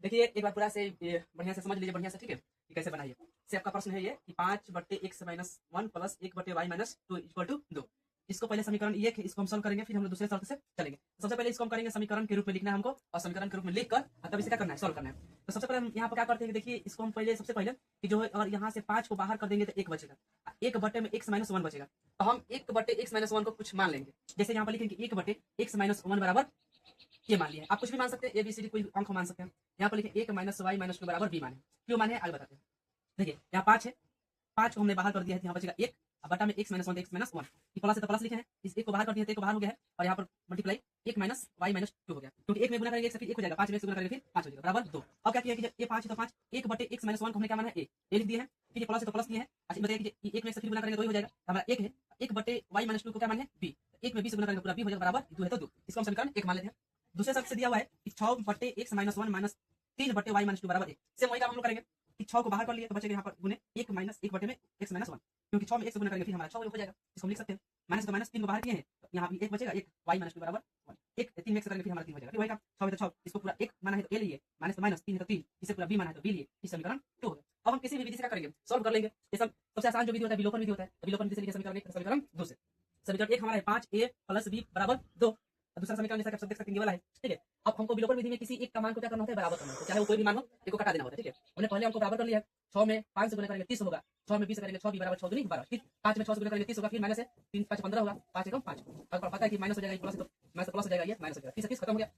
देखिए एक बार पूरा से बढ़िया से समझ लीजिए, बढ़िया से, ठीक है, कि कैसे बनाइए। से आपका प्रश्न है ये कि 5/x-1 plus 1/y-2 equal to 2। इसको पहले समीकरण ये है, इसको हम सॉल्व करेंगे, फिर हम लोग दूसरे शर्त से चलेंगे। तो सबसे पहले इसको हम करेंगे समीकरण के रूप में लिखना है हमको, और समीकरण के रूप में लिखकर तब इसे क्या करना है, सॉल्व करना है। तो सबसे पहले हम यहाँ पर क्या करते हैं, देखिए इसको हम पहले सबसे पहले कि जो है, और यहाँ से 5 को बाहर कर देंगे तो 1 बचेगा, 1/x-1 बचेगा। तो हम 1/x-1 को कुछ मान लेंगे, जैसे यहाँ पर लिखेंगे 1/x-1 बराबर ये मान लिया है। आप कुछ भी मान सकते हैं, ABCD कोई अंक मान सकते हैं। यहाँ पर लिखे 1-y-2 बराबर b माने, क्यों माने आगे बताते हैं। देखिए यहाँ 5 है, 5 को हमने बाहर कर दिया है, यहाँ बचेगा 1 बटा में x-1 तो x-1, प्लस है तो प्लस लिखे हैं, इस 1 को बाहर कर दिया तो 1 को बाहर हो गया है, और यहाँ पर मल्टीप्लाई 1-y-2 हो गया, क्योंकि 1 में गुना करेंगे 1 से फिर 1 हो जाएगा, 5 में 1 से गुना करेंगे फिर 5 हो जाएगा बराबर 2। अब क्या किया कि ये 5 है तो 5, 1/x-1 को हमने क्या माना है a लिख दिया है, ठीक है, प्लस है तो प्लस दिया है। अच्छा बताइए कि 1 में से फिर गुना करेंगे 2 हो जाएगा, हमारा 1 है, 1/y-2 को क्या माने है b, 1 में b से गुना करेंगे पूरा b हो जाएगा बराबर 2 है तो 2। इसको हम समीकरण 1 मान लेते हैं। दूसरे शब्द से दिया हुआ है कि 6/x-1 माइनस 3/y-2 बराबर 1। सेम वही काम हम लोग करेंगे कि 6 को बाहर कर लिए तो बचेगा यहाँ पर गुने 1 माइनस 1/x-1, क्योंकि 6 में 1 से गुना करेंगे फिर हमारा 6 हो जाएगा। इसको हम लिख सकते हैं, माइनस तो माइनस 3 को बाहर किए हैं तो यहाँ भी 1 बचेगा, 1y-2 बराबर 1, 1 3 में से करेंगे फिर हमारा 3 हो जाएगा। फिर वही काम 6 है तो 6, इसको पूरा 1 माना है तो a लिए, माइनस तो माइनस, 3 है तो 3, इसे पूरा b माना है तो b लिए, इस समीकरण 2 हो गया। अब हम किसी भी विधि से क्या करेंगे, सॉल्व कर लेंगे। ये सब सबसे आसान जो विधि होता है विलोपन विधि होता है, विलोपन विधि से लिखे समीकरण 1 समीकरण 2 से। समीकरण 1 हमारा है 5a प्लस b बराबर 2, दूसरा समीकरण जैसा आप सब देख सकते हैं ये वाला है, ठीक है। अब हमको विलोपन विधि में किसी एक का मान को क्या करना होता है, बराबर करना होता है, चाहे वो कोई भी मान हो, इसको कटा देना होता है, ठीक है। हमने पहले हमको बराबर कर लिया है, 6 में 5 से गुना करेंगे 30 होगा, 6 में 20 से करेंगे 6 b बराबर 6 दूनी 12, ठीक। 5 में 6 से गुना करेंगे 30 होगा, फिर माइनस है 3 5 15 होगा, 5 एकम 5। अब पता है कि माइनस हो जाएगा, प्लस तो माइनस प्लस हो जाएगा, ये माइनस हो जाएगा, 30 से 30 खत्म हो गया,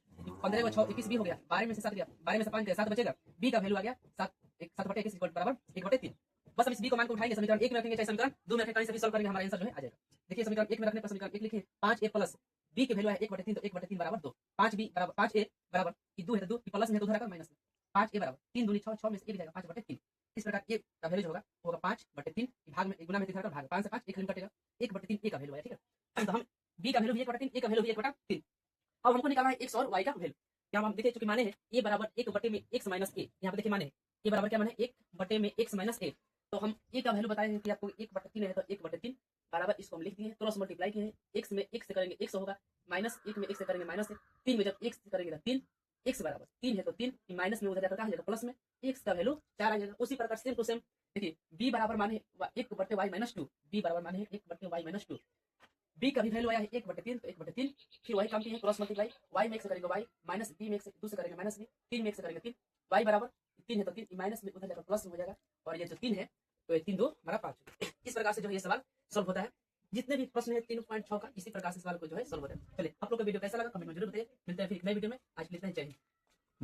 15 को 6 21 b हो गया, 12 में से 7 गया, 12 में से 5 गया 7 बचेगा, b का वैल्यू आ गया 7 7/21 बराबर 1/3। बस हम इस b को मान को उठाएंगे, समीकरण 1 में रखेंगे चाहे समीकरण 2 में रखें, कहीं से भी सॉल्व करेंगे हमारा आंसर जो है आ जाएगा। देखिए समीकरण 1 में रखने पर समीकरण 1 लिखिए 5a प्लस b की वैल्यू है 1/3 तो 1/3 बराबर 2, 5b बराबर 5a बराबर 2 है तो 2 प्लस में है तो उधर आकर माइनस में, 5a बराबर 3 दूनी 6, 6 में से 1 जाएगा 5/3। इस प्रकार a का वैल्यू जो होगा 5/3, भाग में गुना में दिखा कर भाग 5 से 5 1 कटेगा, 1/3 a का वैल्यू है, ठीक है। तो हम b का वैल्यू भी 1/3, a का वैल्यू भी 1/3। अब हमको निकालना है x और y का वैल्यू। क्या हम देखिए चूंकि माने है a बराबर 1/x माइनस a, यहाँ पे देखिए माने a बराबर क्या माने 1/x माइनस a, तो हम a का वैल्यू बताए हैं कि आपको 1/3 है तो 1/3 बराबर, इसको हम लिख दिए, क्रॉस मल्टीप्लाई किए हैं, x में x से करेंगे x होगा, माइनस 1 में x से करेंगे माइनस है, 3 में जब x से करेंगे तो 3, x बराबर 3 है तो 3 माइनस में उधर जाकर क्या हो जाएगा प्लस में, x का वैल्यू 4 आ जाएगा। उसी प्रकार सेम टू सेम देखिए b बराबर माने 1/y-2, b बराबर माने 1/y-2, b का भी वैल्यू आया है 1/3 तो 1/3, फिर वही काम किए हैं क्रॉस मल्टीप्लाई, y में x से करेंगे y, माइनस b में x से 2 से करेंगे माइनस b, 3 में x से करेंगे 3, y बराबर 3 है तो 3 माइनस में उधर जाकर प्लस में हो जाएगा, और ये जो 3 है तो ये 3 2 हमारा 5। इस प्रकार से जो है ये सवाल सॉल्व होता है। जितने भी प्रश्न है 3.6 का इसी प्रकार से सवाल को जो है सॉल्व होता है। चलिए आप लोग का वीडियो कैसा लगा कमेंट में जरूर बताइए। मिलते हैं फिर एक नए वीडियो में, आज के लिए इतना ही, जय हिंद।